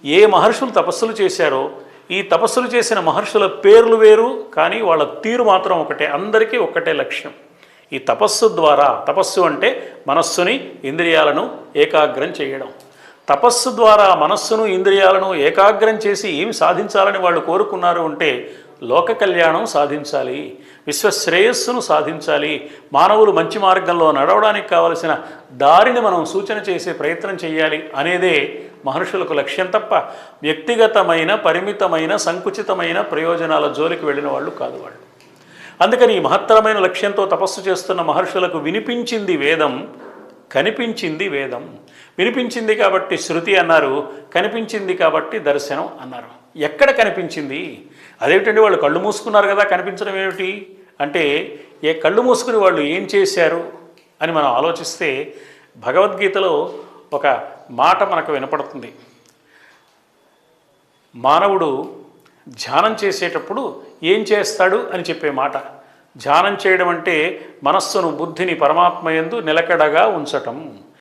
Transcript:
ఏ మహర్షులు తపస్సులు చేశారో ఈ తపస్సులు చేసిన మహర్షుల పేర్లు వేరు, కానీ వాళ్ళ తీరు మాత్రం ఒకటే, అందరికీ ఒక్కటే లక్ష్యం. ఈ తపస్సు ద్వారా, తపస్సు అంటే మనస్సుని ఇంద్రియాలను ఏకాగ్రం చేయడం, తపస్సు ద్వారా మనస్సును ఇంద్రియాలను ఏకాగ్రం చేసి ఏమి సాధించాలని వాళ్ళు కోరుకున్నారు అంటే లోక కళ్యాణం సాధించాలి, విశ్వశ్రేయస్సును సాధించాలి, మానవులు మంచి మార్గంలో నడవడానికి కావలసిన దారిని మనం సూచన చేసే ప్రయత్నం చేయాలి అనేదే మహర్షులకు లక్ష్యం తప్ప వ్యక్తిగతమైన పరిమితమైన సంకుచితమైన ప్రయోజనాల జోలికి వెళ్ళిన వాళ్ళు కాదు వాళ్ళు. అందుకని ఈ మహత్తరమైన లక్ష్యంతో తపస్సు చేస్తున్న మహర్షులకు వినిపించింది వేదం, కనిపించింది వేదం. వినిపించింది కాబట్టి శృతి అన్నారు, కనిపించింది కాబట్టి దర్శనం అన్నారు. ఎక్కడ కనిపించింది? అదేమిటండి, వాళ్ళు కళ్ళు మూసుకున్నారు కదా, కనిపించడం ఏమిటి అంటే కళ్ళు మూసుకుని వాళ్ళు ఏం చేశారు అని మనం ఆలోచిస్తే భగవద్గీతలో ఒక మాట మనకు వినపడుతుంది. మానవుడు ధ్యానం చేసేటప్పుడు ఏం చేస్తాడు అని చెప్పే మాట. ధ్యానం చేయడం అంటే మనస్సును బుద్ధిని పరమాత్మ యందు నిలకడగా ఉంచటం.